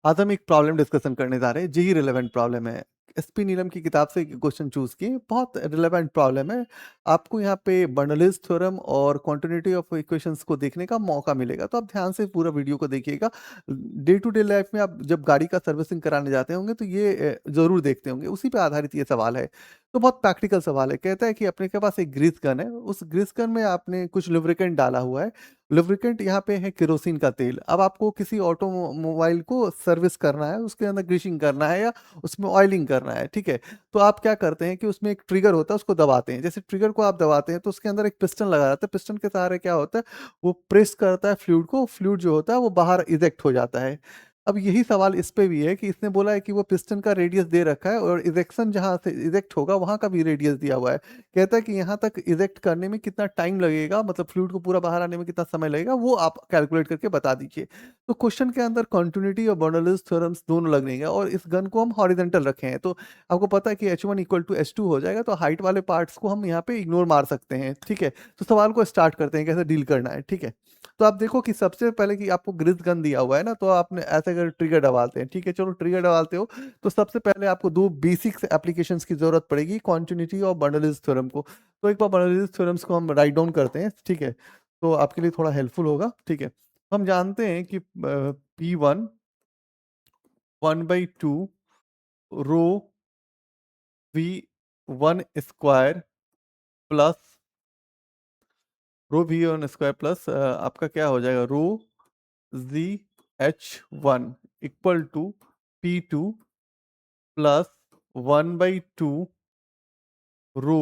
आज हम एक प्रॉब्लम डिस्कशन करने जा रहे हैं, जेई रिलेवेंट प्रॉब्लम है। एसपी नीलम की किताब से क्वेश्चन चूज़ किए, बहुत रिलेवेंट प्रॉब्लम है। आपको यहाँ पे बर्नौलीज़ थ्योरम और कॉन्टिन्यूटी ऑफ इक्वेशंस को देखने का मौका मिलेगा, तो आप ध्यान से पूरा वीडियो को देखिएगा। डे टू डे लाइफ में आप जब गाड़ी का सर्विसिंग कराने जाते होंगे तो ये ज़रूर देखते होंगे, उसी पे आधारित ये सवाल है। तो बहुत प्रैक्टिकल सवाल है, कहता है कि अपने के पास एक ग्रीस गन है, उस ग्रीस गन में आपने कुछ लुब्रिकेंट डाला हुआ है। लुब्रिकेंट यहाँ पे है केरोसिन का तेल। अब आपको किसी ऑटोमोबाइल को सर्विस करना है, उसके अंदर ग्रीसिंग करना है या उसमें ऑयलिंग करना है, ठीक है? तो आप क्या करते हैं कि उसमें एक ट्रिगर होता है, उसको दबाते हैं। जैसे ट्रिगर को आप दबाते हैं तो उसके अंदर एक पिस्टन लगा रहता है, पिस्टन के सहारे क्या होता है, वो प्रेस करता है फ्लूइड को, फ्लूइड जो होता है वो बाहर इजेक्ट हो जाता है। अब यही सवाल इस पे भी है कि इसने बोला है कि वो पिस्टन का रेडियस दे रखा है और इजेक्शन जहाँ से इजेक्ट होगा वहाँ का भी रेडियस दिया हुआ है। कहता है कि यहाँ तक इजेक्ट करने में कितना टाइम लगेगा, मतलब फ्लूइड को पूरा बाहर आने में कितना समय लगेगा, वो आप कैलकुलेट करके बता दीजिए। तो क्वेश्चन के अंदर कंटिन्यूटी और बर्नौलीज़ थ्योरम्स दोनों लगने हैं और इस गन को हम हॉरिजॉन्टल रखे हैं, तो आपको पता है कि H1 इक्वल टू H2 हो जाएगा, तो हाइट वाले पार्ट्स को हम यहाँ पे इग्नोर मार सकते हैं, ठीक है? तो सवाल को स्टार्ट करते हैं, कैसे डील करना है, ठीक है? तो आप देखो कि सबसे पहले कि आपको ग्रिज गन दिया हुआ है ना, तो आपने ऐसे कर ट्रिगर दबाते हैं, ठीक है? चलो ट्रिगर दबाते हो, तो सबसे पहले आपको 2 बेसिक्स एप्लीकेशंस की ज़रूरत पड़ेगी, कंटिन्यूटी और बर्नौलीज़ थ्योरम को। तो एक बार बर्नौलीज़ थ्योरम्स को हम राइट डाउन करते हैं, ठीक है? तो आपके लिए थोड़ा हेल्पफुल होगा, ठीक है? हम जानते हैं कि P1 1/2 rho V1 square plus rho V1 square plus आपका क्या हो जाएगा, rho ZH1 equal to P2 plus 1/2 rho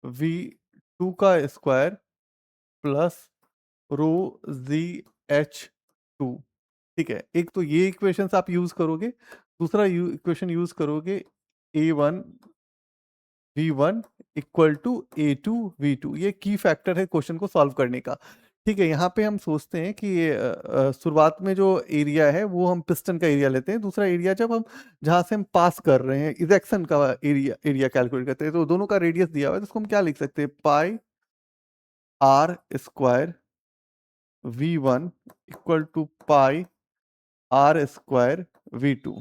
V2 का स्क्वायर प्लस रो ZH2, ठीक है? एक तो ये इक्वेशंस आप यूज करोगे, दूसरा इक्वेशन यूज करोगे A1 V1 equal to A2 V2। ये की फैक्टर है क्वेश्चन को सॉल्व करने का, ठीक है? यहाँ पे हम सोचते हैं कि शुरुआत में जो एरिया है वो हम पिस्टन का एरिया लेते हैं, दूसरा एरिया जब हम जहाँ से हम पास कर रहे हैं इजेक्शन का एरिया एरिया कैलकुलेट करते हैं, तो दोनों का रेडियस दिया हुआ है, तो उसको हम क्या लिख सकते हैं, pi r square V1 equal to pi r square V2।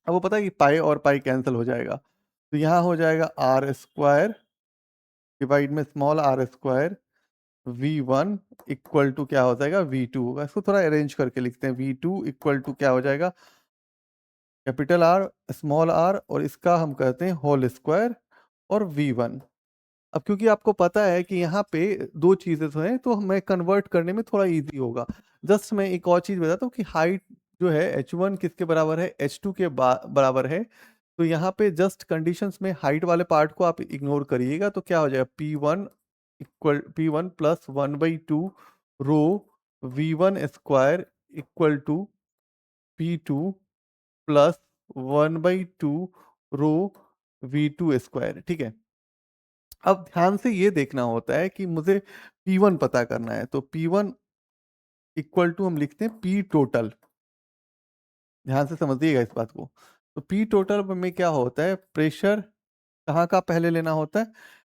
अब वो पता है कि पाई और पाई कैंसिल हो जाएगा, तो यहाँ हो जाएगा आर स्क्वायर डिवाइड में small R square V1 equal to क्या हो जाएगा, V2 होगा। इसको थोड़ा अरेंज करके लिखते हैं, V2 इक्वल टू क्या हो जाएगा, कैपिटल आर स्मॉल आर और इसका हम कहते हैं होल स्क्वायर और V1। अब क्योंकि आपको पता है कि यहाँ पे दो चीजें तो हैं, तो हमें कन्वर्ट करने में थोड़ा इजी होगा। जस्ट मैं एक और चीज बताता हूँ कि हाइट जो है H1 किसके बराबर है, H2 के बराबर है। तो यहाँ पे जस्ट कंडीशंस में हाइट वाले पार्ट को आप इग्नोर करिएगा, तो क्या हो जाएगा, P1 plus 1/2 rho V1 square equal to P2 plus 1/2 rho V2 square, ठीक है? अब ध्यान से ये देखना होता है कि मुझे P1 पता करना है, तो P1 इक्वल टू हम लिखते हैं P टोटल। ध्यान से समझिएगा इस बात को। तो P टोटल में क्या होता है, प्रेशर कहाँ का पहले लेना होता है,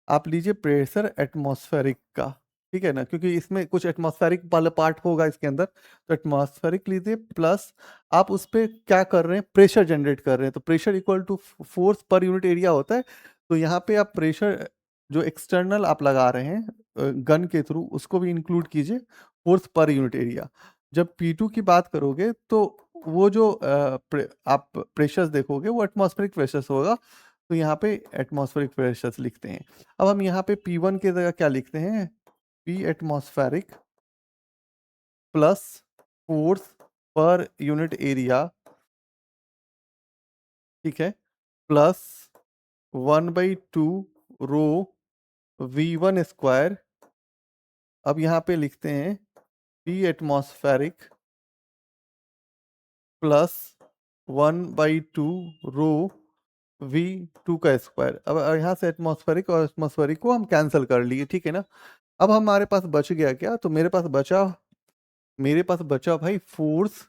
आप लीजिए प्रेशर एटमॉस्फेरिक का, ठीक है ना? क्योंकि इसमें कुछ एटमॉस्फेरिक वाला पार्ट होगा इसके अंदर, तो एटमॉस्फेरिक लीजिए प्लस आप उस पे क्या कर रहे हैं, प्रेशर जनरेट कर रहे हैं, तो pressure equal to force per unit area होता है। तो यहाँ पे आप प्रेशर जो एक्सटर्नल आप लगा रहे हैं गन के थ्रू, उसको भी इंक्लूड कीजिए, फोर्स पर यूनिट एरिया। जब P2 की बात करोगे तो वो जो आप प्रेशर्स देखोगे वो एटमॉस्फेरिक प्रेशर्स होगा, तो यहाँ पे एटमॉस्फेरिक प्रेशर्स लिखते हैं। अब हम यहाँ पे P1 की जगह क्या लिखते हैं, P atmospheric plus force per unit area, ठीक है, प्लस 1/2 रो V1 स्क्वायर। अब यहाँ पे लिखते हैं P atmospheric plus 1/2 rho V2 का स्क्वायर। अब यहाँ से एटमॉस्फेरिक और एटमॉस्फेरिक को हम कैंसिल कर लिए, ठीक है ना? अब हमारे पास बच गया क्या, तो मेरे पास बचा भाई force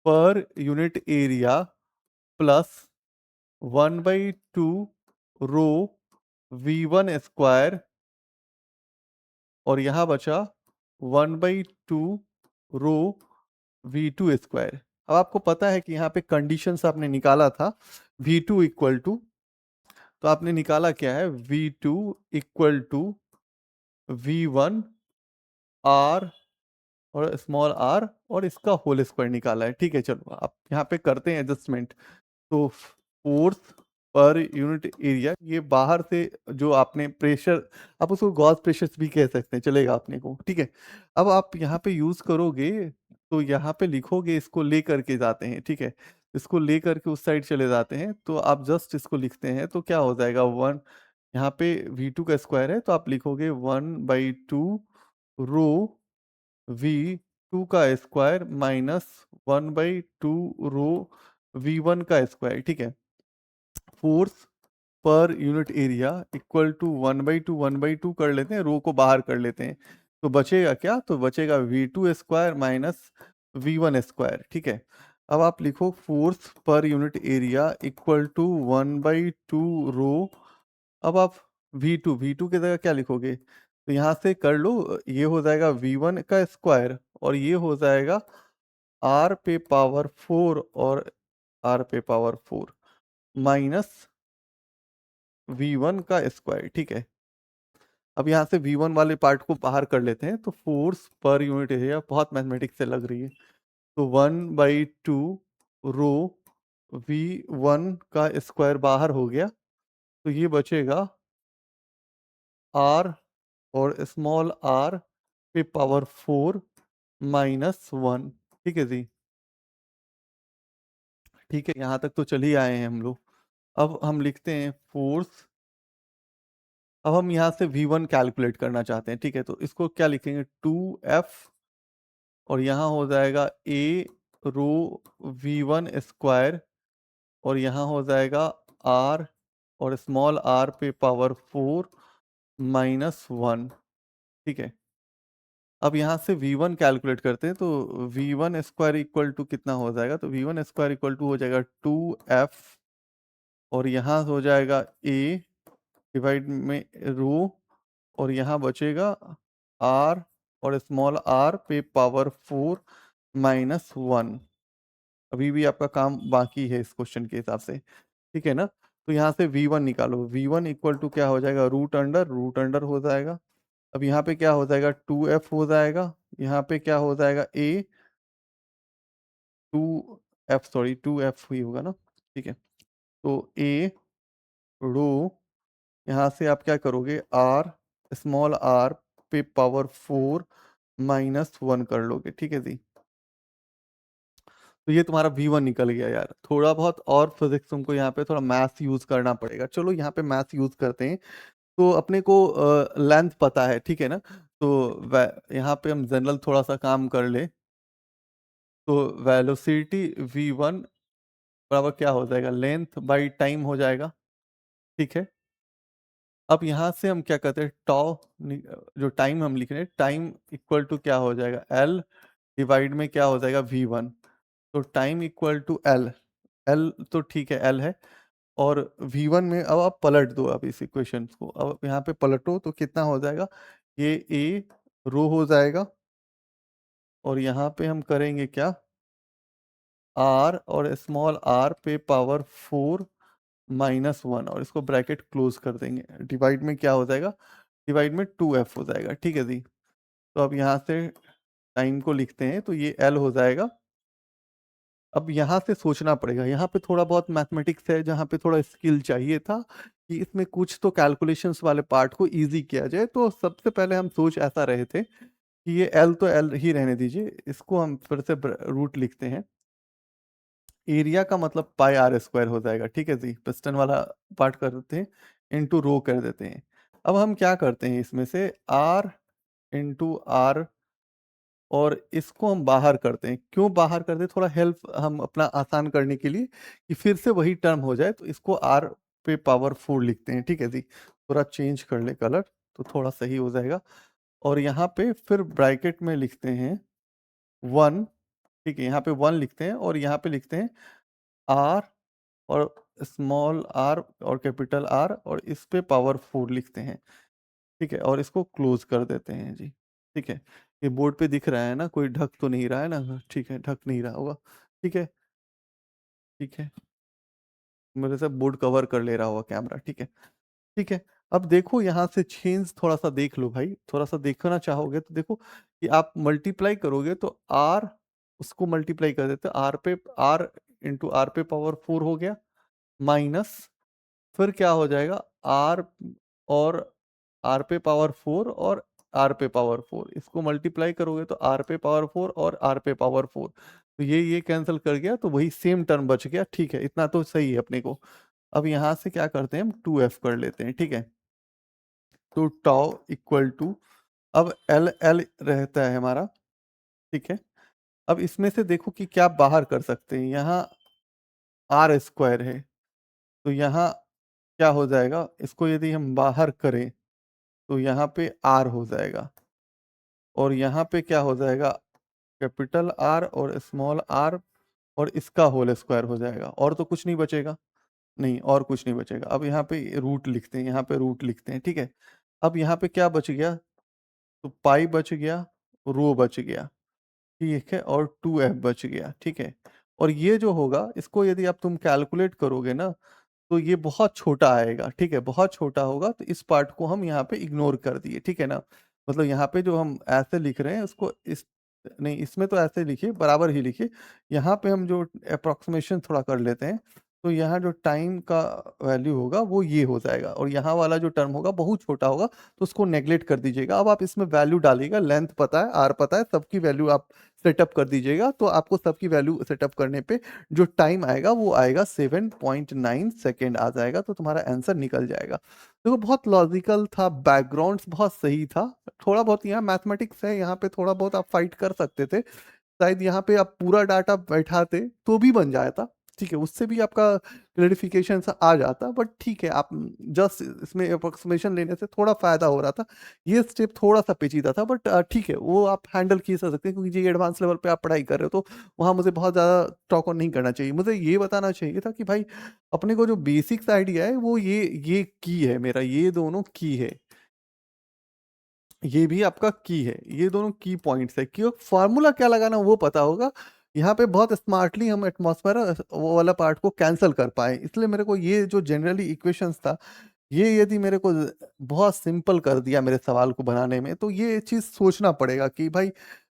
per unit area plus 1/2 rho V1 square और यहाँ बचा 1/2 रो V2 स्क्वायर। अब आपको पता है कि यहाँ पे कंडीशंस आपने निकाला था V2 इक्वल टू, तो आपने निकाला क्या है, V2 equal to V1 R और स्मॉल r और इसका होल स्क्वायर निकाला है। ठीक है, चलो आप यहाँ पे करते हैं एडजस्टमेंट। तो फोर्स पर यूनिट एरिया, ये बाहर से जो आपने प्रेशर, आप उसको गॉस प्रेशर भी कह सकते हैं, चलेगा अपने को। ठीक है, अब आप यहाँ पे यूज करोगे तो यहाँ पे लिखोगे, इसको ले करके जाते हैं। ठीक है, इसको ले करके उस साइड चले जाते हैं, तो आप जस्ट इसको लिखते हैं तो क्या हो जाएगा, वन, यहाँ पे V2 का स्क्वायर है तो आप लिखोगे 1/2 रो V2 का स्क्वायर माइनस 1/2 रो V1 का स्क्वायर। ठीक है, force per unit area equal to 1/2 कर लेते हैं, रो को बाहर कर लेते हैं, तो बचेगा क्या, तो बचेगा V2 square minus V1 square. ठीक है, अब आप लिखो force per unit area equal to 1/2 rho. अब आप V2 की जगह क्या लिखोगे, तो यहाँ से कर लो, ये हो जाएगा V1 का स्क्वायर और ये हो जाएगा R पे पावर 4 और R पे पावर 4 माइनस V1 का स्क्वायर। ठीक है, अब यहाँ से V1 वाले पार्ट को बाहर कर लेते हैं, तो फोर्स पर यूनिट एरिया, बहुत मैथमेटिक्स से लग रही है, तो 1/2 रो V1 का स्क्वायर बाहर हो गया, तो ये बचेगा R और स्मॉल r पे पावर 4 माइनस 1। ठीक है जी, ठीक है, यहाँ तक तो चल ही आए हैं हम लोग। अब हम लिखते हैं फोर्स, अब हम यहाँ से V1 कैलकुलेट करना चाहते हैं। ठीक है, तो इसको क्या लिखेंगे, 2F और यहाँ हो जाएगा A रो V1 स्क्वायर और यहाँ हो जाएगा R और स्मॉल r पे पावर 4 माइनस 1। ठीक है, अब यहाँ से V1 कैलकुलेट करते हैं, तो V1 स्क्वायर इक्वल टू कितना हो जाएगा, तो V1 स्क्वायर इक्वल टू हो जाएगा 2F और यहाँ हो जाएगा A डिवाइड में रो और यहाँ बचेगा R और स्मॉल r पे पावर 4 माइनस 1। अभी भी आपका काम बाकी है इस क्वेश्चन के हिसाब से। ठीक है ना, तो यहाँ से V1 निकालो, V1 इक्वल टू क्या हो जाएगा, रूट अंडर हो जाएगा। अब यहाँ पे क्या हो जाएगा, 2F हो जाएगा, यहाँ पे क्या हो जाएगा A 2F, सॉरी 2F ही होगा ना। ठीक है, तो A रो, यहाँ से आप क्या करोगे, R स्मॉल r पे पावर 4 माइनस 1 कर लोगे। ठीक है जी, तो ये तुम्हारा V1 निकल गया यार। थोड़ा बहुत और फिजिक्स तुमको यहाँ पे थोड़ा मैथ्स यूज करना पड़ेगा, चलो यहाँ पे मैथ्स यूज करते हैं। तो अपने को लेंथ पता है, ठीक है ना, तो यहाँ पे हम जनरल थोड़ा सा काम कर ले, तो वेलोसिटी V1 बराबर क्या हो जाएगा, लेंथ बाई टाइम हो जाएगा। ठीक है, अब यहाँ से हम क्या करते हैं, टॉ, जो टाइम हम लिख रहे हैं, टाइम इक्वल टू क्या हो जाएगा, L डिवाइड में क्या हो जाएगा V1, तो time equal to L, L तो ठीक है L है, और V1 में अब आप पलट दो, अब इस इक्वेशन को अब यहाँ पे पलटो तो कितना हो जाएगा, ये A रो हो जाएगा और यहाँ पे हम करेंगे क्या, R और स्मॉल r पे पावर 4 माइनस 1 और इसको ब्रैकेट क्लोज कर देंगे, डिवाइड में क्या हो जाएगा, डिवाइड में 2F हो जाएगा। ठीक है जी, तो अब यहाँ से टाइम को लिखते हैं, तो ये L हो जाएगा। अब यहाँ से सोचना पड़ेगा, यहाँ पे थोड़ा बहुत मैथमेटिक्स है जहाँ पे थोड़ा स्किल चाहिए था कि इसमें कुछ तो कैलकुलेशंस वाले पार्ट को इजी किया जाए। तो सबसे पहले हम सोच ऐसा रहे थे कि ये L तो L ही रहने दीजिए, इसको हम फिर से रूट लिखते हैं, एरिया का मतलब पाई आर स्क्वायर हो जाएगा। ठीक है जी, पिस्टन वाला पार्ट कर देते हैं, इनटू रो कर देते हैं। अब हम क्या करते हैं, इसमें से R इंटू आर और इसको हम बाहर करते हैं। क्यों बाहर करते हैं, थोड़ा हेल्प हम अपना आसान करने के लिए कि फिर से वही टर्म हो जाए, तो इसको R पे पावर 4 लिखते हैं। ठीक है जी, थोड़ा चेंज कर ले कलर तो थोड़ा सही हो जाएगा, और यहाँ पे फिर ब्रैकेट में लिखते हैं 1। ठीक है, यहाँ पे 1 लिखते हैं और यहाँ पे लिखते हैं R और स्मॉल r और कैपिटल R और इस पे पावर 4 लिखते हैं। ठीक है, और इसको क्लोज कर देते हैं जी। ठीक है, ये बोर्ड पे दिख रहा है ना, कोई ढक तो नहीं रहा है ना, ठीक है ढक नहीं रहा होगा, ठीक है, ठीक है, मेरे से बोर्ड कवर कर ले रहा होगा कैमरा, ठीक है, ठीक है। अब देखो यहाँ से चेंज थोड़ा सा देख लो भाई, थोड़ा सा देखना चाहोगे तो देखो कि आप मल्टीप्लाई करोगे तो आर, उसको मल्टीप्लाई कर देते आर पे, आर इंटू आर पे पावर 4 हो गया, माइनस फिर क्या हो जाएगा आर, और आर पे पावर 4 और आर पे पावर 4, इसको मल्टीप्लाई करोगे तो आर पे पावर 4 और आर पे पावर 4, तो ये कैंसिल कर गया, तो वही सेम टर्म बच गया, ठीक है, इतना तो सही है अपने को। अब यहां से क्या करते हैं हम 2f कर लेते हैं, ठीक है, तो टाउ इक्वल टू, अब एल एल रहता है हमारा, ठीक है। अब इसमें से देखो कि क्या बाहर कर सकते हैं, यहाँ आर स्क्वायर है, तो यहाँ क्या हो जाएगा, इसको यदि हम बाहर करें तो यहाँ पे आर हो जाएगा, और यहाँ पे क्या हो जाएगा, कैपिटल आर और स्मॉल आर, और इसका होल स्क्वायर हो जाएगा, और तो कुछ नहीं बचेगा, नहीं और कुछ नहीं बचेगा। अब यहाँ पे रूट लिखते हैं, यहाँ पे रूट लिखते हैं, ठीक है। अब यहाँ पे क्या बच गया, तो पाई बच गया, रो बच गया, ठीक है, और 2f बच गया, ठीक है। और ये जो होगा इसको यदि आप तुम कैलकुलेट करोगे ना, तो ये बहुत छोटा आएगा, ठीक है, बहुत छोटा होगा, तो इस पार्ट को हम यहाँ पे इग्नोर कर दिए, ठीक है ना। मतलब यहाँ पे जो हम ऐसे लिख रहे हैं उसको इस, नहीं इसमें तो ऐसे लिखिए, बराबर ही लिखिए, यहाँ पे हम जो अप्रोक्सीमेशन थोड़ा कर लेते हैं, तो यहाँ जो टाइम का वैल्यू होगा वो ये हो जाएगा, और यहाँ वाला जो टर्म होगा बहुत छोटा होगा, तो उसको नेग्लेक्ट कर दीजिएगा। अब आप इसमें वैल्यू डालिएगा, लेंथ पता है, आर पता है, सबकी वैल्यू आप सेटअप कर दीजिएगा, तो आपको सबकी वैल्यू सेटअप करने पे जो टाइम आएगा वो आएगा 7.9 सेकेंड आ जाएगा, तो तुम्हारा आंसर निकल जाएगा। देखो बहुत लॉजिकल था, बैकग्राउंड बहुत सही था, थोड़ा बहुत यहाँ मैथमेटिक्स है, यहाँ पे थोड़ा बहुत आप फाइट कर सकते थे, शायद यहाँ पे आप पूरा डाटा बैठाते तो भी बन जाता, ठीक है, उससे भी आपका क्लैरिफिकेशन आ जाता, बट ठीक है, आप जस्ट इसमें अप्रोक्सीमेशन लेने से थोड़ा फायदा हो रहा था, ये स्टेप थोड़ा सा पेचीदा था, बट ठीक है, वो आप हैंडल किए जा सकते हैं, क्योंकि ये एडवांस लेवल पे आप पढ़ाई कर रहे हो, तो वहाँ मुझे बहुत ज़्यादा टॉक ऑन नहीं करना चाहिए, मुझे ये बताना चाहिए था कि भाई अपने को जो बेसिक्स आइडिया है वो ये की है मेरा, ये दोनों की है, ये भी आपका की है, ये दोनों की पॉइंट्स है, कि फार्मूला क्या लगाना वो पता होगा, यहाँ पे बहुत स्मार्टली हम एटमॉस्फेयर वो वाला पार्ट को कैंसिल कर पाए, इसलिए मेरे को ये जो जनरली इक्वेशंस था, ये यदि मेरे को बहुत सिंपल कर दिया मेरे सवाल को बनाने में, तो ये चीज़ सोचना पड़ेगा कि भाई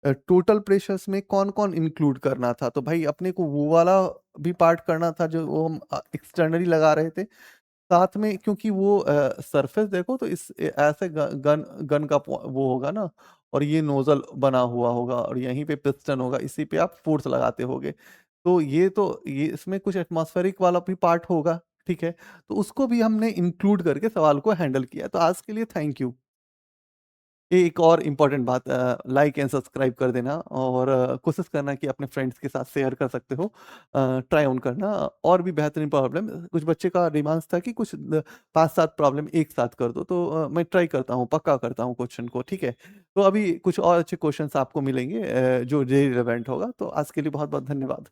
टोटल प्रेशर्स में कौन कौन इंक्लूड करना था, तो भाई अपने को वो वाला भी पार्ट करना था जो वो हम एक्सटर्नली लगा रहे थे, साथ में क्योंकि वो सरफेस देखो तो इस ऐसे गन गन का वो होगा ना, और ये नोजल बना हुआ होगा, और यहीं पे पिस्टन होगा, इसी पे आप फोर्स लगाते होगे, तो ये इसमें कुछ एटमॉस्फेरिक वाला भी पार्ट होगा, ठीक है, तो उसको भी हमने इंक्लूड करके सवाल को हैंडल किया। तो आज के लिए थैंक यू। एक और इम्पोर्टेंट बात, लाइक एंड सब्सक्राइब कर देना, और कोशिश करना कि अपने फ्रेंड्स के साथ शेयर कर सकते हो, ट्राई ऑन करना, और भी बेहतरीन प्रॉब्लम, कुछ बच्चे का डिमांड्स था कि कुछ 5-7 प्रॉब्लम एक साथ कर दो, तो मैं ट्राई करता हूँ, पक्का करता हूँ क्वेश्चन को, ठीक है। तो अभी कुछ और अच्छे क्वेश्चंस आपको मिलेंगे जो रिलेवेंट होगा, तो आज के लिए बहुत बहुत धन्यवाद।